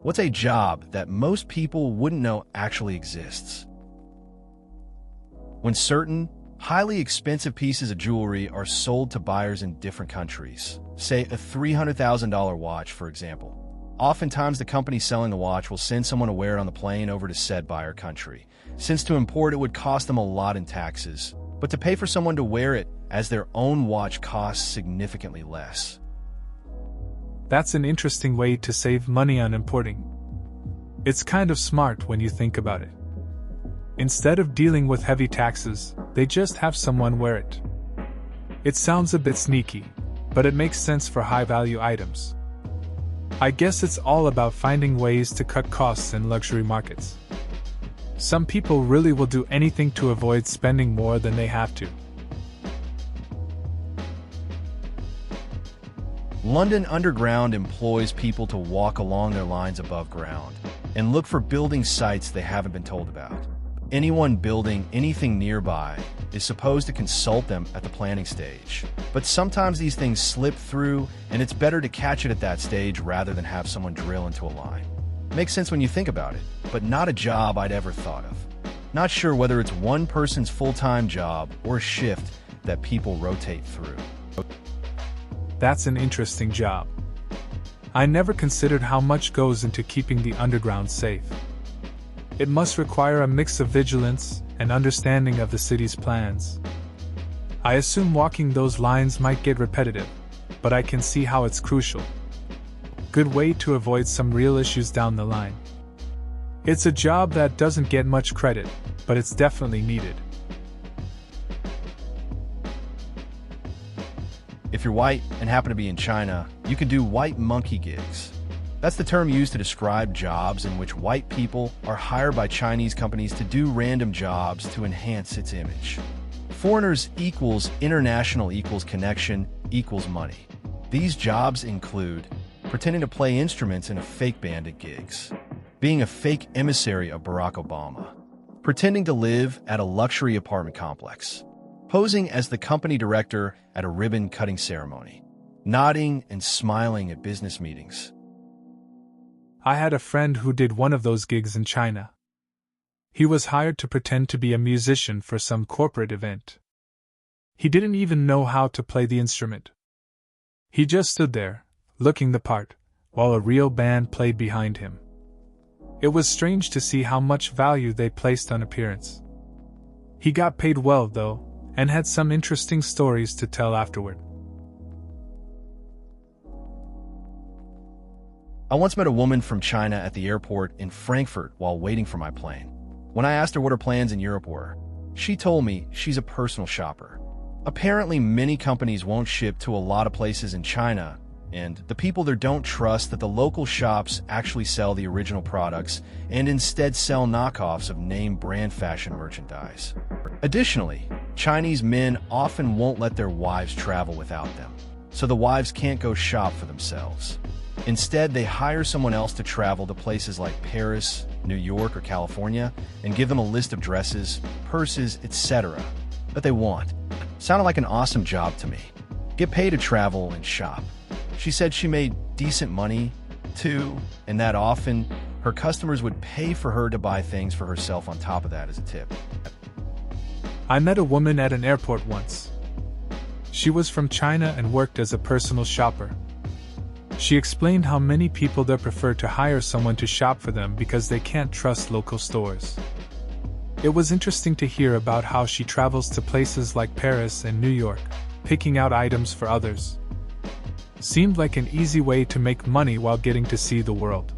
What's a job that most people wouldn't know actually exists? When certain, highly expensive pieces of jewelry are sold to buyers in different countries, say a $300,000 watch, for example, oftentimes the company selling the watch will send someone to wear it on the plane over to said buyer country, since to import it would cost them a lot in taxes, but to pay for someone to wear it as their own watch costs significantly less. That's an interesting way to save money on importing. It's kind of smart when you think about it. Instead of dealing with heavy taxes, they just have someone wear it. It sounds a bit sneaky, but it makes sense for high-value items. I guess it's all about finding ways to cut costs in luxury markets. Some people really will do anything to avoid spending more than they have to. London Underground employs people to walk along their lines above ground and look for building sites they haven't been told about. Anyone building anything nearby is supposed to consult them at the planning stage. But sometimes these things slip through, and it's better to catch it at that stage rather than have someone drill into a line. Makes sense when you think about it, but not a job I'd ever thought of. Not sure whether it's one person's full-time job or a shift that people rotate through. That's an interesting job. I never considered how much goes into keeping the underground safe. It must require a mix of vigilance and understanding of the city's plans. I assume walking those lines might get repetitive, but I can see how it's crucial. Good way to avoid some real issues down the line. It's a job that doesn't get much credit, but it's definitely needed. If you're white and happen to be in China, you can do white monkey gigs. That's the term used to describe jobs in which white people are hired by Chinese companies to do random jobs to enhance its image. Foreigners equals international equals connection equals money. These jobs include pretending to play instruments in a fake band at gigs, being a fake emissary of Barack Obama, pretending to live at a luxury apartment complex, posing as the company director at a ribbon-cutting ceremony, nodding and smiling at business meetings. I had a friend who did one of those gigs in China. He was hired to pretend to be a musician for some corporate event. He didn't even know how to play the instrument. He just stood there, looking the part, while a real band played behind him. It was strange to see how much value they placed on appearance. He got paid well, though, and had some interesting stories to tell afterward. I once met a woman from China at the airport in Frankfurt while waiting for my plane. When I asked her what her plans in Europe were, she told me she's a personal shopper. Apparently, many companies won't ship to a lot of places in China, and the people there don't trust that the local shops actually sell the original products and instead sell knockoffs of name brand fashion merchandise. Additionally, Chinese men often won't let their wives travel without them, so the wives can't go shop for themselves. Instead, they hire someone else to travel to places like Paris, New York, or California and give them a list of dresses, purses, etc. that they want. Sounded like an awesome job to me. Get paid to travel and shop. She said she made decent money, too, and that often her customers would pay for her to buy things for herself on top of that as a tip. I met a woman at an airport once. She was from China and worked as a personal shopper. She explained how many people there prefer to hire someone to shop for them because they can't trust local stores. It was interesting to hear about how she travels to places like Paris and New York, picking out items for others. Seemed like an easy way to make money while getting to see the world.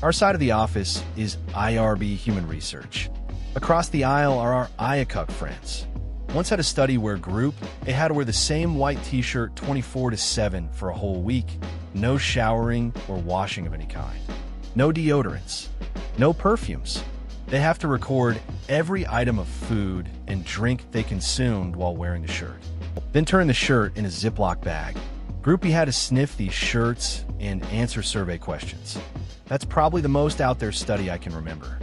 Our side of the office is IRB Human Research. Across the aisle are our AITA friends. Once had a study where group, they had to wear the same white t-shirt 24/7 for a whole week, no showering or washing of any kind, no deodorants, no perfumes. They have to record every item of food and drink they consumed while wearing the shirt, then turn the shirt in a Ziploc bag. Groupie had to sniff these shirts and answer survey questions. That's probably the most out there study I can remember.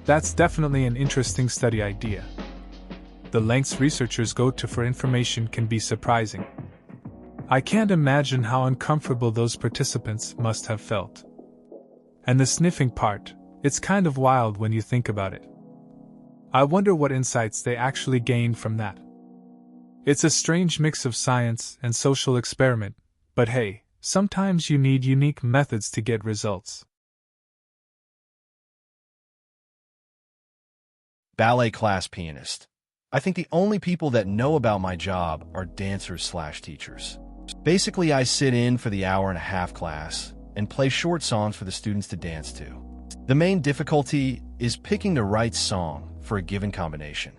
That's definitely an interesting study idea. The lengths researchers go to for information can be surprising. I can't imagine how uncomfortable those participants must have felt. And the sniffing part, it's kind of wild when you think about it. I wonder what insights they actually gained from that. It's a strange mix of science and social experiment, but hey, sometimes you need unique methods to get results. Ballet class pianist. I think the only people that know about my job are dancers/teachers. Basically, I sit in for the hour-and-a-half class and play short songs for the students to dance to. The main difficulty is picking the right song for a given combination.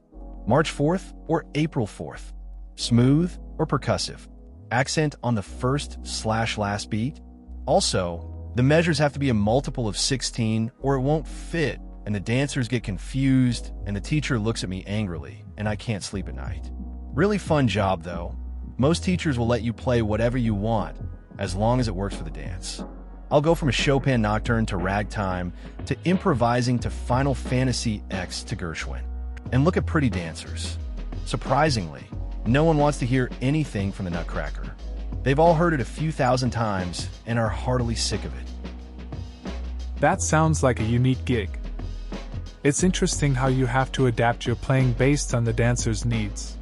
March 4th or April 4th. Smooth or percussive. Accent on the first/last beat. Also, the measures have to be a multiple of 16 or it won't fit, and the dancers get confused and the teacher looks at me angrily and I can't sleep at night. Really fun job though. Most teachers will let you play whatever you want, as long as it works for the dance. I'll go from a Chopin nocturne to ragtime, to improvising to Final Fantasy X to Gershwin. And look at pretty dancers. Surprisingly, no one wants to hear anything from the Nutcracker. They've all heard it a few thousand times and are heartily sick of it. That sounds like a unique gig. It's interesting how you have to adapt your playing based on the dancer's needs.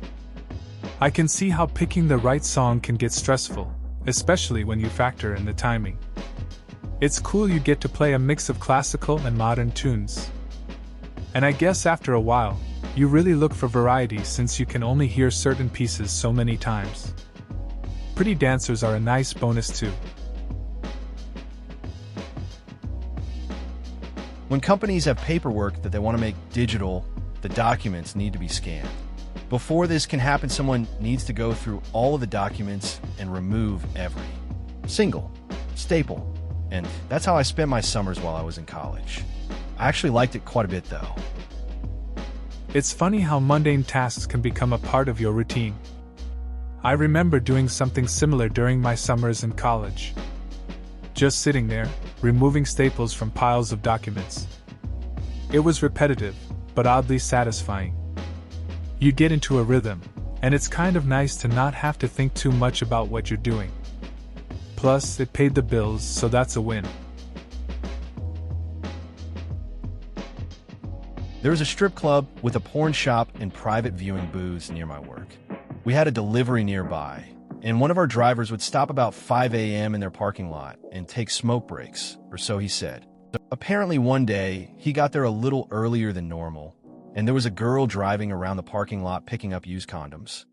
I can see how picking the right song can get stressful, especially when you factor in the timing. It's cool you get to play a mix of classical and modern tunes. And I guess after a while, you really look for variety since you can only hear certain pieces so many times. Pretty dancers are a nice bonus too. When companies have paperwork that they want to make digital, the documents need to be scanned. Before this can happen, someone needs to go through all of the documents and remove every single staple. And that's how I spent my summers while I was in college. I actually liked it quite a bit though. It's funny how mundane tasks can become a part of your routine. I remember doing something similar during my summers in college. Just sitting there, removing staples from piles of documents. It was repetitive, but oddly satisfying. You get into a rhythm, and it's kind of nice to not have to think too much about what you're doing. Plus, it paid the bills, so that's a win. There was a strip club with a porn shop and private viewing booths near my work. We had a delivery nearby, and one of our drivers would stop about 5 a.m. in their parking lot and take smoke breaks, or so he said. Apparently one day, he got there a little earlier than normal, and there was a girl driving around the parking lot picking up used condoms.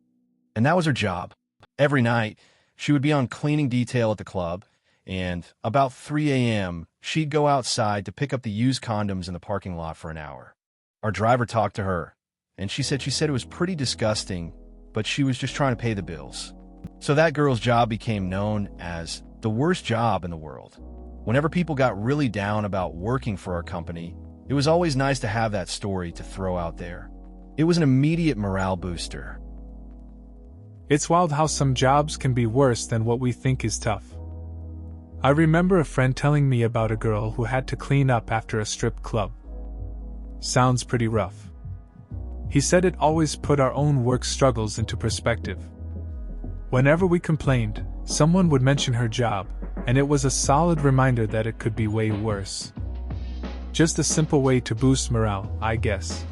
And that was her job. Every night, she would be on cleaning detail at the club, and about 3 a.m., she'd go outside to pick up the used condoms in the parking lot for an hour. Our driver talked to her, and she said it was pretty disgusting, but she was just trying to pay the bills. So that girl's job became known as the worst job in the world. Whenever people got really down about working for our company, it was always nice to have that story to throw out there. It was an immediate morale booster. It's wild how some jobs can be worse than what we think is tough. I remember a friend telling me about a girl who had to clean up after a strip club. Sounds pretty rough. He said it always put our own work struggles into perspective. Whenever we complained, someone would mention her job, and it was a solid reminder that it could be way worse. Just a simple way to boost morale, I guess.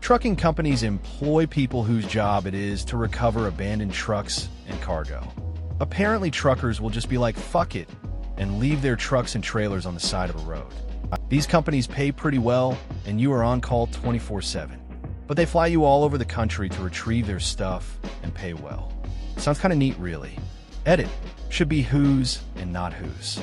Trucking companies employ people whose job it is to recover abandoned trucks and cargo. Apparently, truckers will just be like, fuck it, and leave their trucks and trailers on the side of a road. These companies pay pretty well, and you are on call 24/7. But they fly you all over the country to retrieve their stuff and pay well. Sounds kind of neat, really. Edit. Should be whose and not whose.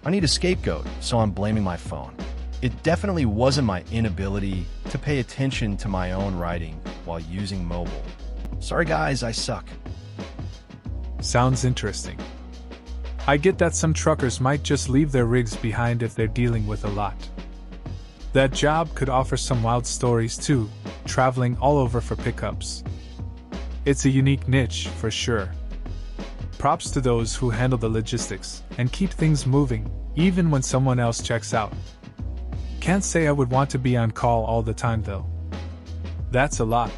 I need a scapegoat, so I'm blaming my phone. It definitely wasn't my inability to pay attention to my own writing while using mobile. Sorry guys, I suck. Sounds interesting. I get that some truckers might just leave their rigs behind if they're dealing with a lot. That job could offer some wild stories too, traveling all over for pickups. It's a unique niche, for sure. Props to those who handle the logistics and keep things moving, even when someone else checks out. Can't say I would want to be on call all the time though. That's a lot.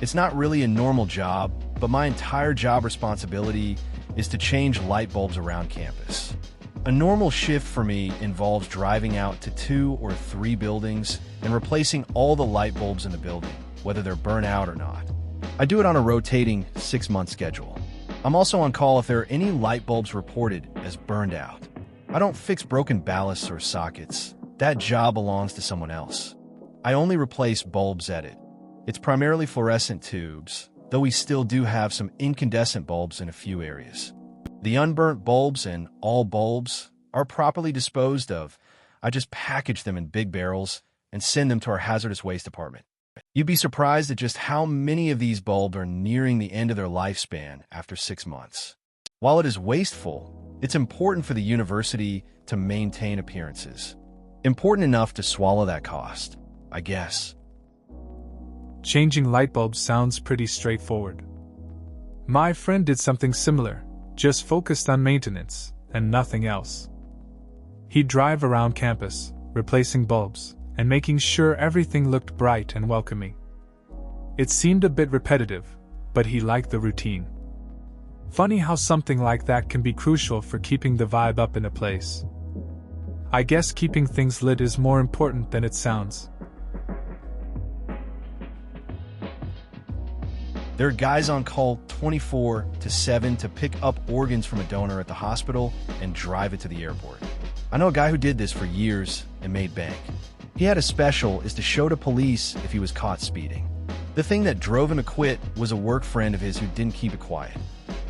It's not really a normal job, but my entire job responsibility is to change light bulbs around campus. A normal shift for me involves driving out to 2 or 3 buildings and replacing all the light bulbs in the building, whether they're burnt out or not. I do it on a rotating 6-month schedule. I'm also on call if there are any light bulbs reported as burned out. I don't fix broken ballasts or sockets. That job belongs to someone else. I only replace bulbs at it. It's primarily fluorescent tubes, though we still do have some incandescent bulbs in a few areas. The unburnt bulbs and all bulbs are properly disposed of. I just package them in big barrels and send them to our hazardous waste department. You'd be surprised at just how many of these bulbs are nearing the end of their lifespan after 6 months. While it is wasteful, it's important for the university to maintain appearances. Important enough to swallow that cost, I guess. Changing light bulbs sounds pretty straightforward. My friend did something similar, just focused on maintenance and nothing else. He'd drive around campus, replacing bulbs, and making sure everything looked bright and welcoming. It seemed a bit repetitive, but he liked the routine. Funny how something like that can be crucial for keeping the vibe up in a place. I guess keeping things lit is more important than it sounds. There are guys on call 24/7 to pick up organs from a donor at the hospital and drive it to the airport. I know a guy who did this for years and made bank. He had a special is to show to police if he was caught speeding. The thing that drove him to quit was a work friend of his who didn't keep it quiet.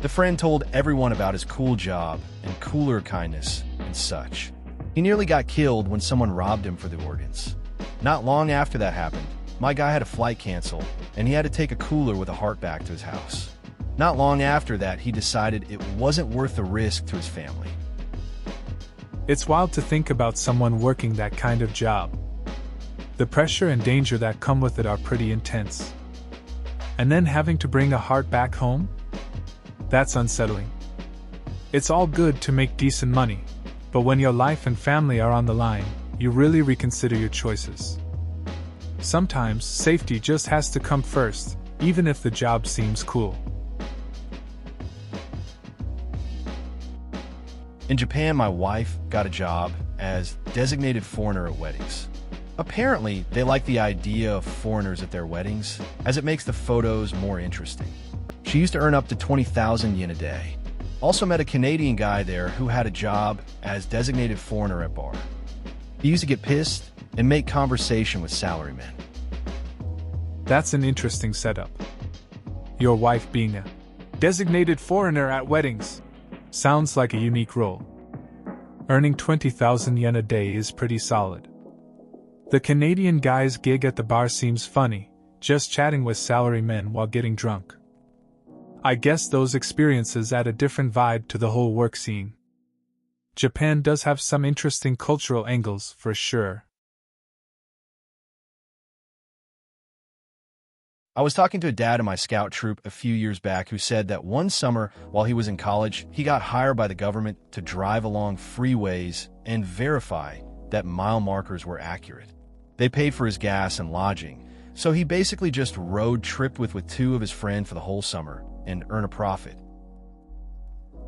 The friend told everyone about his cool job and cooler kindness and such. He nearly got killed when someone robbed him for the organs. Not long after that happened, my guy had a flight cancel, and he had to take a cooler with a heart back to his house. Not long after that, he decided it wasn't worth the risk to his family. It's wild to think about someone working that kind of job. The pressure and danger that come with it are pretty intense. And then having to bring a heart back home? That's unsettling. It's all good to make decent money, but when your life and family are on the line, you really reconsider your choices. Sometimes safety just has to come first, even if the job seems cool. In Japan, my wife got a job as designated foreigner at weddings. Apparently, they like the idea of foreigners at their weddings, as it makes the photos more interesting. She used to earn up to 20,000 yen a day. Also met a Canadian guy there who had a job as designated foreigner at bar. He used to get pissed and make conversation with salarymen. That's an interesting setup. Your wife being a designated foreigner at weddings sounds like a unique role. Earning 20,000 yen a day is pretty solid. The Canadian guy's gig at the bar seems funny, just chatting with salarymen while getting drunk. I guess those experiences add a different vibe to the whole work scene. Japan does have some interesting cultural angles, for sure. I was talking to a dad in my scout troop a few years back who said that one summer while he was in college, he got hired by the government to drive along freeways and verify that mile markers were accurate. They paid for his gas and lodging, so he basically just road tripped with 2 of his friends for the whole summer and earn a profit.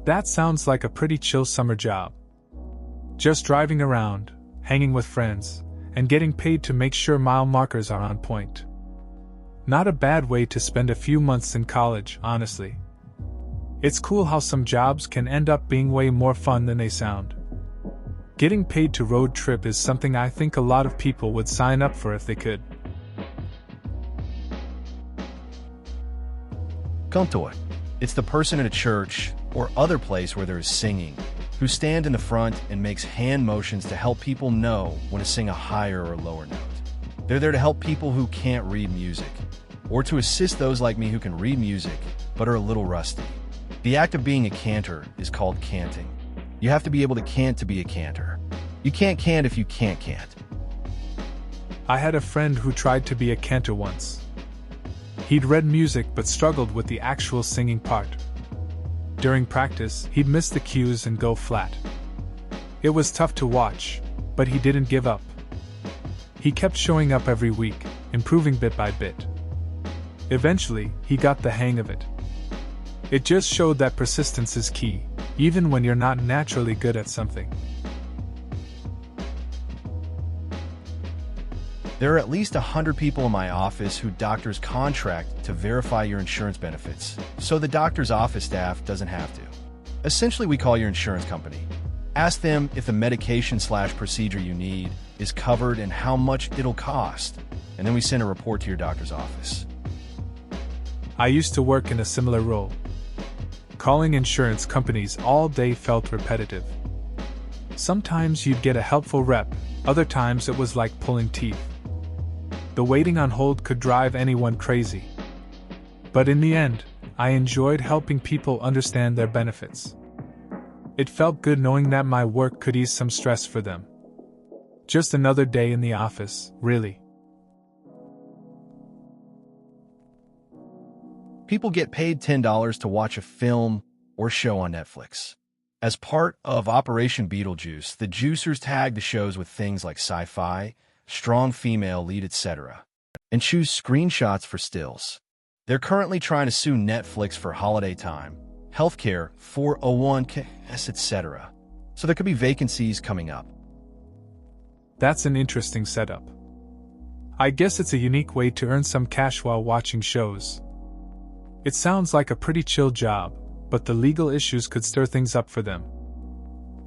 That sounds like a pretty chill summer job. Just driving around, hanging with friends, and getting paid to make sure mile markers are on point. Not a bad way to spend a few months in college, honestly. It's cool how some jobs can end up being way more fun than they sound. Getting paid to road trip is something I think a lot of people would sign up for if they could. Kantor. It's the person in a church or other place where there is singing who stand in the front and makes hand motions to help people know when to sing a higher or lower note. They're there to help people who can't read music, or to assist those like me who can read music but are a little rusty. The act of being a cantor is called canting. You have to be able to cant to be a cantor. You can't cant if you can't cant. I had a friend who tried to be a cantor once. He'd read music but struggled with the actual singing part. During practice, he'd miss the cues and go flat. It was tough to watch, but he didn't give up. He kept showing up every week, improving bit by bit. Eventually, he got the hang of it. It just showed that persistence is key, even when you're not naturally good at something. There are at least 100 people in my office who doctors contract to verify your insurance benefits, so the doctor's office staff doesn't have to. Essentially, we call your insurance company. Ask them if the medication/procedure you need is covered and how much it'll cost, and then we send a report to your doctor's office. I used to work in a similar role. Calling insurance companies all day felt repetitive. Sometimes you'd get a helpful rep, other times it was like pulling teeth. The waiting on hold could drive anyone crazy. But in the end, I enjoyed helping people understand their benefits. It felt good knowing that my work could ease some stress for them. Just another day in the office, really. People get paid $10 to watch a film or show on Netflix. As part of Operation Beetlejuice, the juicers tag the shows with things like sci-fi, strong female lead, etc., and choose screenshots for stills. They're currently trying to sue Netflix for holiday time, healthcare, 401k, etc. So there could be vacancies coming up. That's an interesting setup. I guess it's a unique way to earn some cash while watching shows. It sounds like a pretty chill job, but the legal issues could stir things up for them.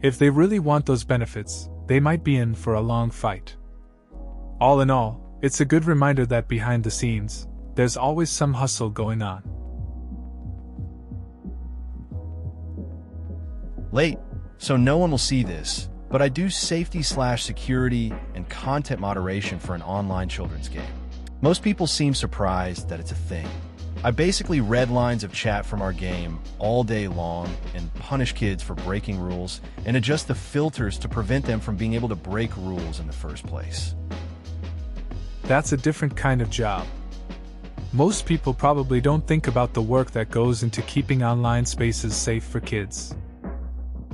If they really want those benefits, they might be in for a long fight. All in all, it's a good reminder that behind the scenes, there's always some hustle going on. Late, so no one will see this, but I do safety/security and content moderation for an online children's game. Most people seem surprised that it's a thing. I basically read lines of chat from our game all day long and punish kids for breaking rules and adjust the filters to prevent them from being able to break rules in the first place. That's a different kind of job. Most people probably don't think about the work that goes into keeping online spaces safe for kids.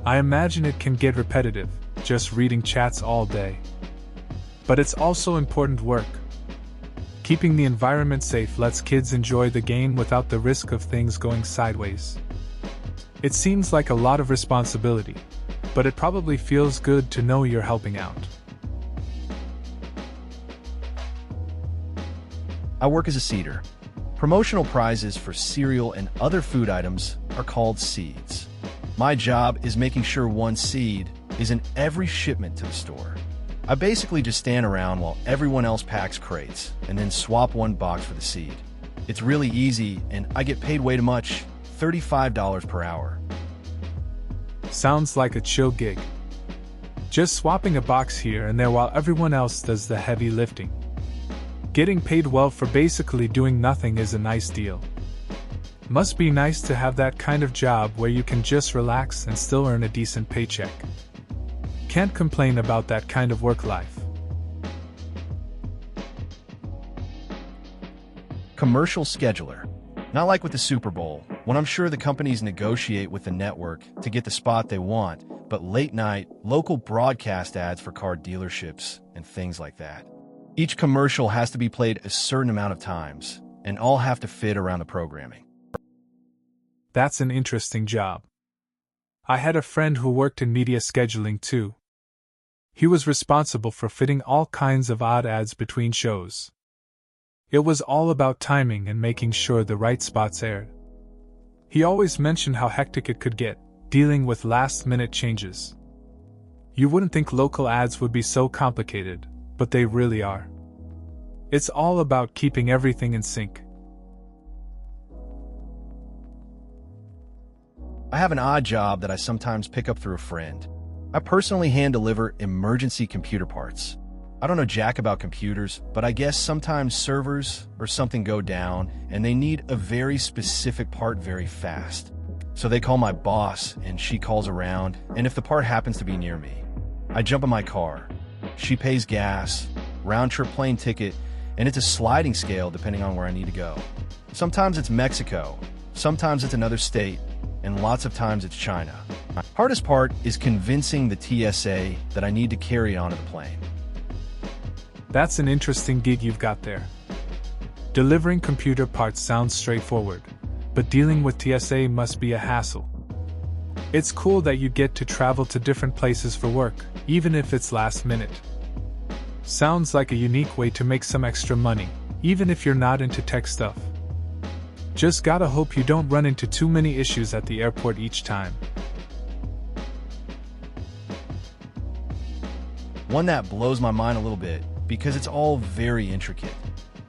I imagine it can get repetitive, just reading chats all day. But it's also important work. Keeping the environment safe lets kids enjoy the game without the risk of things going sideways. It seems like a lot of responsibility, but it probably feels good to know you're helping out. I work as a seeder. Promotional prizes for cereal and other food items are called seeds. My job is making sure one seed is in every shipment to the store. I basically just stand around while everyone else packs crates and then swap one box for the seed. It's really easy and I get paid way too much, $35 per hour. Sounds like a chill gig. Just swapping a box here and there while everyone else does the heavy lifting. Getting paid well for basically doing nothing is a nice deal. Must be nice to have that kind of job where you can just relax and still earn a decent paycheck. Can't complain about that kind of work life. Commercial scheduler. Not like with the Super Bowl, when I'm sure the companies negotiate with the network to get the spot they want, but late night, local broadcast ads for car dealerships and things like that. Each commercial has to be played a certain amount of times, and all have to fit around the programming. That's an interesting job. I had a friend who worked in media scheduling too. He was responsible for fitting all kinds of odd ads between shows. It was all about timing and making sure the right spots aired. He always mentioned how hectic it could get, dealing with last-minute changes. You wouldn't think local ads would be so complicated, but they really are. It's all about keeping everything in sync. I have an odd job that I sometimes pick up through a friend. I personally hand-deliver emergency computer parts. I don't know jack about computers, but I guess sometimes servers or something go down and they need a very specific part very fast. So they call my boss and she calls around, and if the part happens to be near me, I jump in my car. She pays gas, round-trip plane ticket, and it's a sliding scale depending on where I need to go. Sometimes it's Mexico, sometimes it's another state, and lots of times it's China. Hardest part is convincing the TSA that I need to carry it onto the plane. That's an interesting gig you've got there. Delivering computer parts sounds straightforward, but dealing with TSA must be a hassle. It's cool that you get to travel to different places for work, even if it's last minute. Sounds like a unique way to make some extra money, even if you're not into tech stuff. Just gotta hope you don't run into too many issues at the airport each time. One that blows my mind a little bit because it's all very intricate.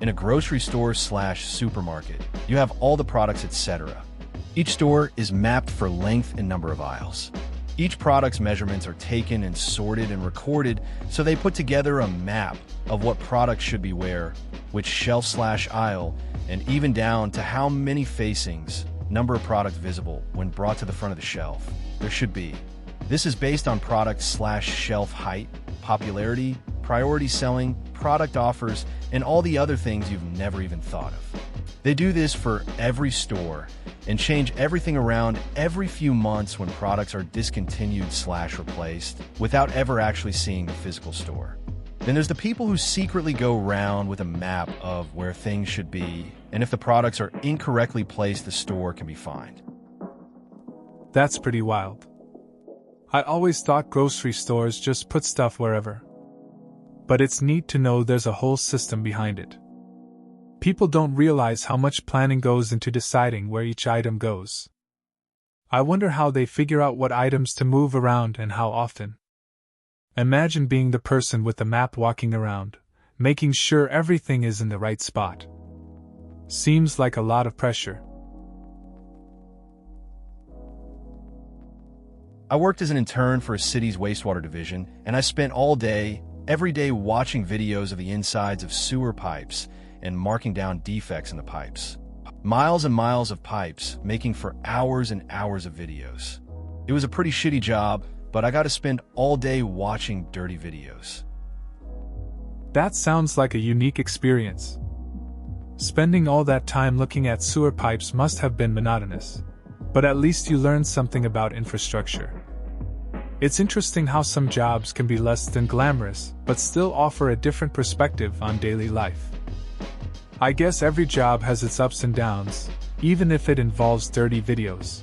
In a grocery store/supermarket, you have all the products, etc. Each store is mapped for length and number of aisles. Each product's measurements are taken and sorted and recorded, so they put together a map of what product should be where, which shelf/aisle, and even down to how many facings, number of products visible when brought to the front of the shelf, there should be. This is based on product/shelf height, popularity, priority selling, product offers, and all the other things you've never even thought of. They do this for every store and change everything around every few months when products are discontinued/replaced without ever actually seeing the physical store. Then there's the people who secretly go around with a map of where things should be, and if the products are incorrectly placed, the store can be fined. That's pretty wild. I always thought grocery stores just put stuff wherever. But it's neat to know there's a whole system behind it. People don't realize how much planning goes into deciding where each item goes. I wonder how they figure out what items to move around and how often. Imagine being the person with the map walking around, making sure everything is in the right spot. Seems like a lot of pressure. I worked as an intern for a city's wastewater division, and I spent all day, every day watching videos of the insides of sewer pipes and marking down defects in the pipes. Miles and miles of pipes, making for hours and hours of videos. It was a pretty shitty job, but I got to spend all day watching dirty videos. That sounds like a unique experience. Spending all that time looking at sewer pipes must have been monotonous, but at least you learned something about infrastructure. It's interesting how some jobs can be less than glamorous, but still offer a different perspective on daily life. I guess every job has its ups and downs, even if it involves dirty videos.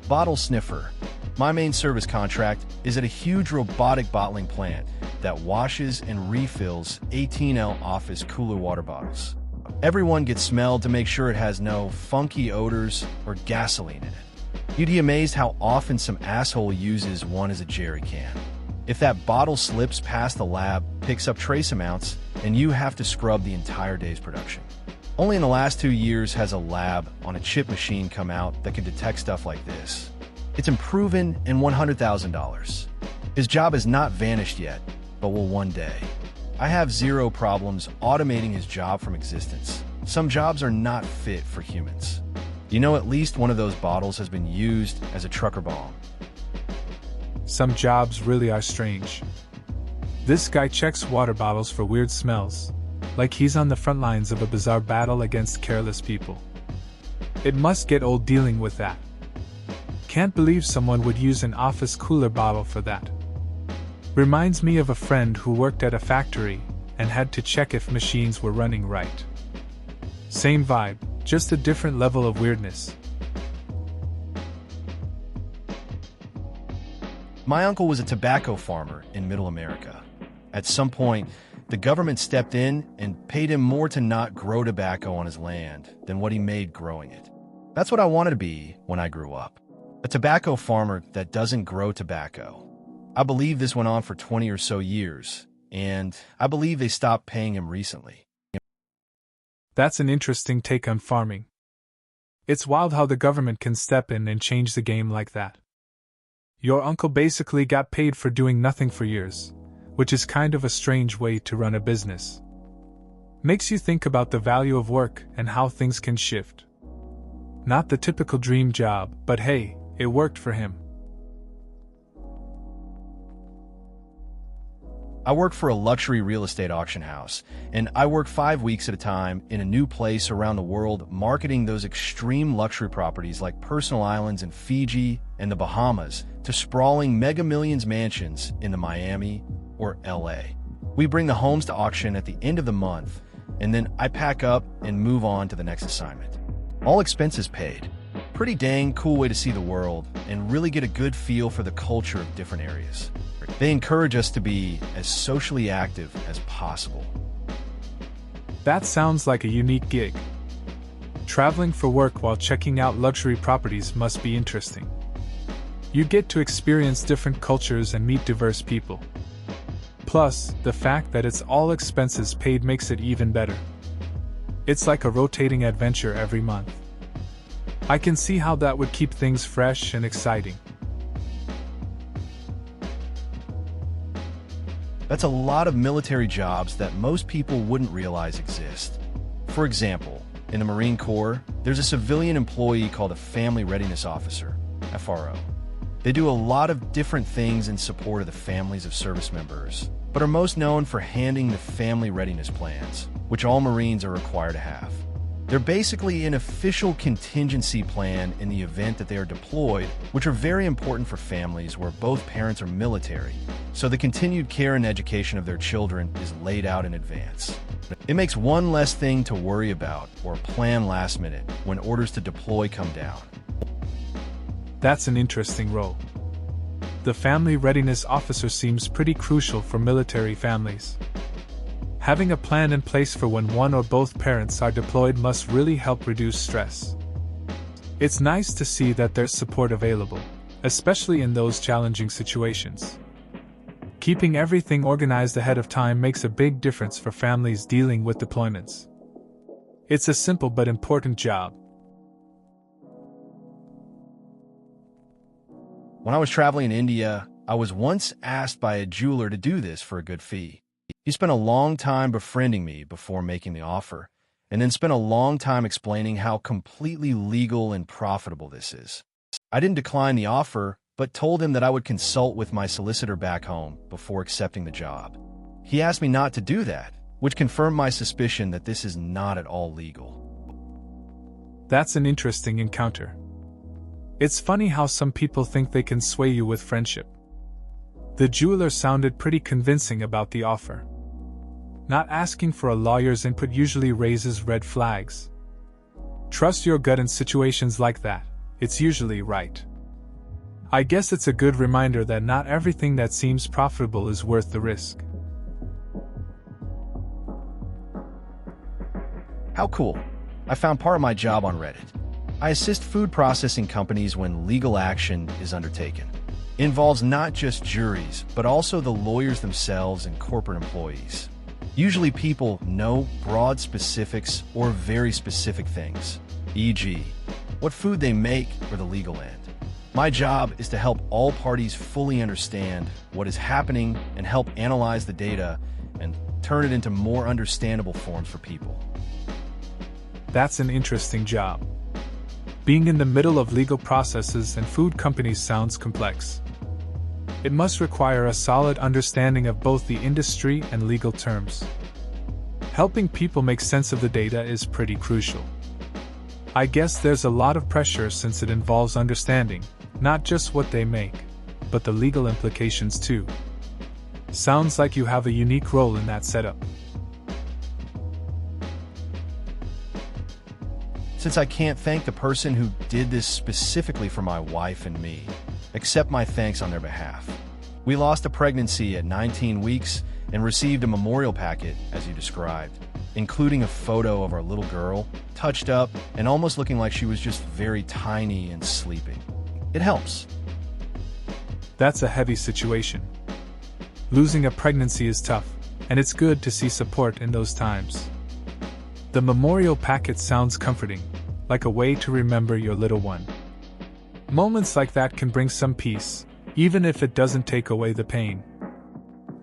Bottle sniffer. My main service contract is at a huge robotic bottling plant that washes and refills 18L office cooler water bottles. Everyone gets smelled to make sure it has no funky odors or gasoline in it. You'd be amazed how often some asshole uses one as a jerry can. If that bottle slips past the lab, picks up trace amounts, and you have to scrub the entire day's production. Only in the last 2 years has a lab on a chip machine come out that can detect stuff like this. It's improving in $100,000. His job has not vanished yet, but will one day. I have zero problems automating his job from existence. Some jobs are not fit for humans. You know, at least one of those bottles has been used as a trucker bomb. Some jobs really are strange. This guy checks water bottles for weird smells, like he's on the front lines of a bizarre battle against careless people. It must get old dealing with that. Can't believe someone would use an office cooler bottle for that. Reminds me of a friend who worked at a factory and had to check if machines were running right. Same vibe, just a different level of weirdness. My uncle was a tobacco farmer in Middle America. At some point, the government stepped in and paid him more to not grow tobacco on his land than what he made growing it. That's what I wanted to be when I grew up. A tobacco farmer that doesn't grow tobacco. I believe this went on for 20 or so years, and I believe they stopped paying him recently. That's an interesting take on farming. It's wild how the government can step in and change the game like that. Your uncle basically got paid for doing nothing for years, which is kind of a strange way to run a business. Makes you think about the value of work and how things can shift. Not the typical dream job, but hey, it worked for him. I work for a luxury real estate auction house, and I work 5 weeks at a time in a new place around the world marketing those extreme luxury properties like personal islands in Fiji and the Bahamas to sprawling mega millions mansions in the Miami or LA. We bring the homes to auction at the end of the month, and then I pack up and move on to the next assignment. All expenses paid. Pretty dang cool way to see the world and really get a good feel for the culture of different areas. They encourage us to be as socially active as possible. That sounds like a unique gig. Traveling for work while checking out luxury properties must be interesting. You get to experience different cultures and meet diverse people. Plus, the fact that it's all expenses paid makes it even better. It's like a rotating adventure every month. I can see how that would keep things fresh and exciting. That's a lot of military jobs that most people wouldn't realize exist. For example, in the Marine Corps, there's a civilian employee called a Family Readiness Officer, FRO. They do a lot of different things in support of the families of service members, but are most known for handling the family readiness plans, which all Marines are required to have. They're basically an official contingency plan in the event that they are deployed, which are very important for families where both parents are military, so the continued care and education of their children is laid out in advance. It makes one less thing to worry about or plan last minute when orders to deploy come down. That's an interesting role. The Family Readiness Officer seems pretty crucial for military families. Having a plan in place for when one or both parents are deployed must really help reduce stress. It's nice to see that there's support available, especially in those challenging situations. Keeping everything organized ahead of time makes a big difference for families dealing with deployments. It's a simple but important job. When I was traveling in India, I was once asked by a jeweler to do this for a good fee. He spent a long time befriending me before making the offer, and then spent a long time explaining how completely legal and profitable this is. I didn't decline the offer, but told him that I would consult with my solicitor back home before accepting the job. He asked me not to do that, which confirmed my suspicion that this is not at all legal. That's an interesting encounter. It's funny how some people think they can sway you with friendship. The jeweler sounded pretty convincing about the offer. Not asking for a lawyer's input usually raises red flags. Trust your gut in situations like that. It's usually right. I guess it's a good reminder that not everything that seems profitable is worth the risk. How cool. I found part of my job on Reddit. I assist food processing companies when legal action is undertaken. It involves not just juries, but also the lawyers themselves and corporate employees. Usually people know broad specifics or very specific things, e.g., what food they make or the legal end. My job is to help all parties fully understand what is happening and help analyze the data and turn it into more understandable forms for people. That's an interesting job. Being in the middle of legal processes and food companies sounds complex. It must require a solid understanding of both the industry and legal terms. Helping people make sense of the data is pretty crucial. I guess there's a lot of pressure since it involves understanding, not just what they make, but the legal implications too. Sounds like you have a unique role in that setup. Since I can't thank the person who did this specifically for my wife and me, accept my thanks on their behalf. We lost a pregnancy at 19 weeks and received a memorial packet, as you described, including a photo of our little girl, touched up and almost looking like she was just very tiny and sleeping. It helps. That's a heavy situation. Losing a pregnancy is tough, and it's good to see support in those times. The memorial packet sounds comforting, like a way to remember your little one. Moments like that can bring some peace, even if it doesn't take away the pain.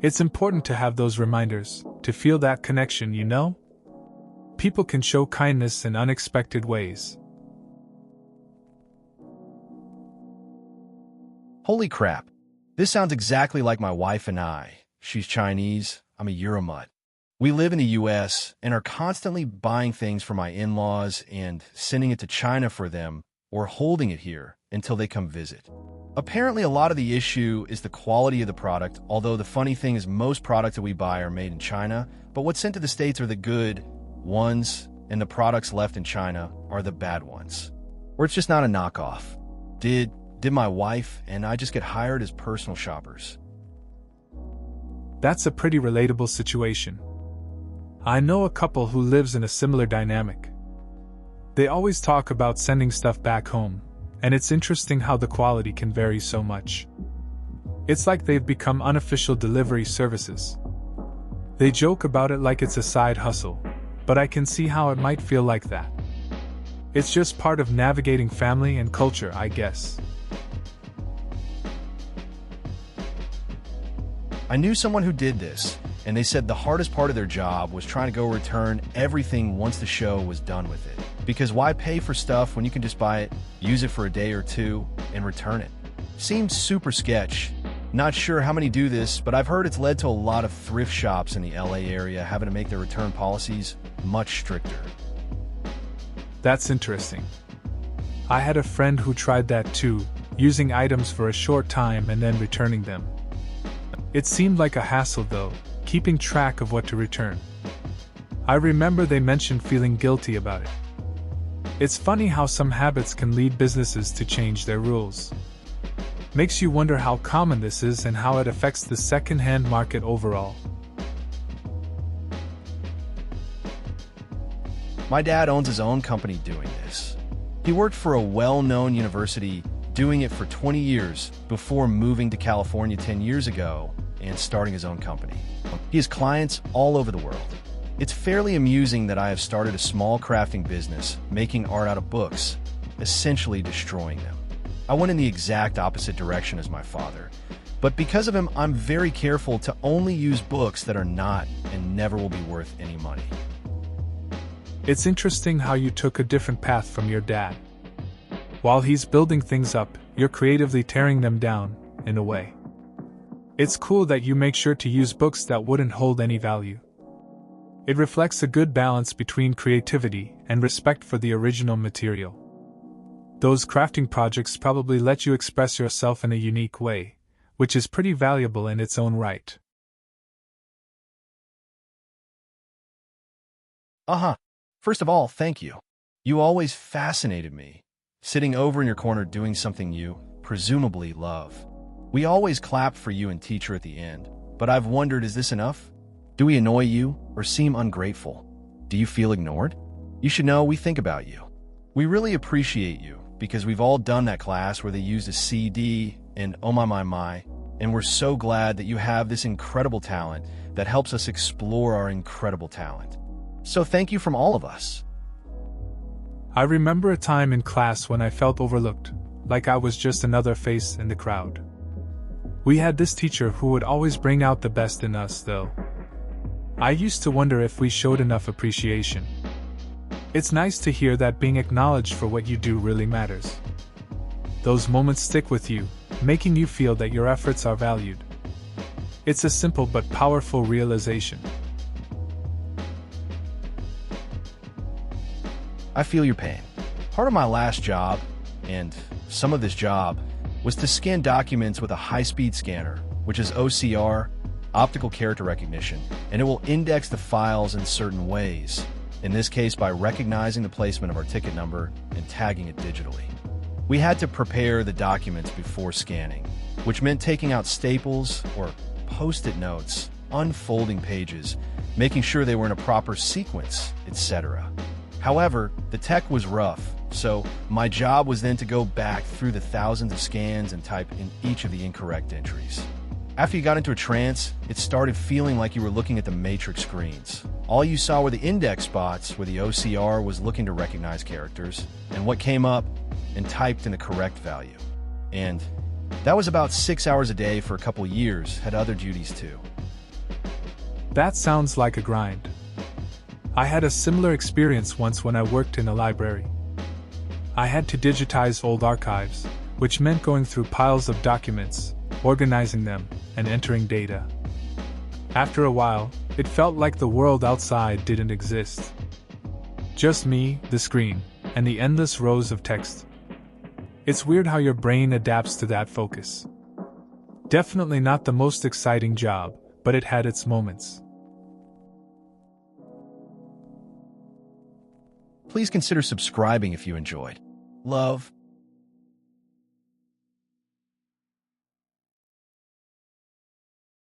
It's important to have those reminders, to feel that connection, you know? People can show kindness in unexpected ways. Holy crap. This sounds exactly like my wife and I. She's Chinese, I'm a Euromut. We live in the US and are constantly buying things for my in-laws and sending it to China for them or holding it here until they come visit. Apparently, a lot of the issue is the quality of the product, although the funny thing is most products that we buy are made in China, but what's sent to the States are the good ones, and the products left in China are the bad ones. Or it's just not a knockoff. Did my wife and I just get hired as personal shoppers? That's a pretty relatable situation. I know a couple who lives in a similar dynamic. They always talk about sending stuff back home, and it's interesting how the quality can vary so much. It's like they've become unofficial delivery services. They joke about it like it's a side hustle, but I can see how it might feel like that. It's just part of navigating family and culture, I guess. I knew someone who did this, and they said the hardest part of their job was trying to go return everything once the show was done with it. Because why pay for stuff when you can just buy it, use it for a day or two, and return it? Seems super sketch. Not sure how many do this, but I've heard it's led to a lot of thrift shops in the LA area having to make their return policies much stricter. That's interesting. I had a friend who tried that too, using items for a short time and then returning them. It seemed like a hassle though, keeping track of what to return. I remember they mentioned feeling guilty about it. It's funny how some habits can lead businesses to change their rules. Makes you wonder how common this is and how it affects the second-hand market overall. My dad owns his own company doing this. He worked for a well-known university doing it for 20 years before moving to California 10 years ago and starting his own company. He has clients all over the world. It's fairly amusing that I have started a small crafting business, making art out of books, essentially destroying them. I went in the exact opposite direction as my father, but because of him, I'm very careful to only use books that are not and never will be worth any money. It's interesting how you took a different path from your dad. While he's building things up, you're creatively tearing them down, in a way. It's cool that you make sure to use books that wouldn't hold any value. It reflects a good balance between creativity and respect for the original material. Those crafting projects probably let you express yourself in a unique way, which is pretty valuable in its own right. First of all, thank you. You always fascinated me, sitting over in your corner doing something you, presumably, love. We always clap for you and teacher at the end, but I've wondered, is this enough? Do we annoy you or seem ungrateful? Do you feel ignored? You should know we think about you. We really appreciate you because we've all done that class where they used a CD and oh my, and we're so glad that you have this incredible talent that helps us explore our incredible talent. So thank you from all of us. I remember a time in class when I felt overlooked, like I was just another face in the crowd. We had this teacher who would always bring out the best in us, though. I used to wonder if we showed enough appreciation. It's nice to hear that being acknowledged for what you do really matters. Those moments stick with you, making you feel that your efforts are valued. It's a simple but powerful realization. I feel your pain. Part of my last job, and some of this job, was to scan documents with a high-speed scanner, which is OCR, optical character recognition, and it will index the files in certain ways, in this case by recognizing the placement of our ticket number and tagging it digitally. We had to prepare the documents before scanning, which meant taking out staples or post-it notes, unfolding pages, making sure they were in a proper sequence, etc. However, the tech was rough, so my job was then to go back through the thousands of scans and type in each of the incorrect entries. After you got into a trance, it started feeling like you were looking at the matrix screens. All you saw were the index spots where the OCR was looking to recognize characters, and what came up and typed in the correct value. And that was about 6 hours a day for a couple years, had other duties too. That sounds like a grind. I had a similar experience once when I worked in a library. I had to digitize old archives, which meant going through piles of documents, organizing them, and entering data. After a while, it felt like the world outside didn't exist. Just me, the screen, and the endless rows of text. It's weird how your brain adapts to that focus. Definitely not the most exciting job, but it had its moments. Please consider subscribing if you enjoyed. Love.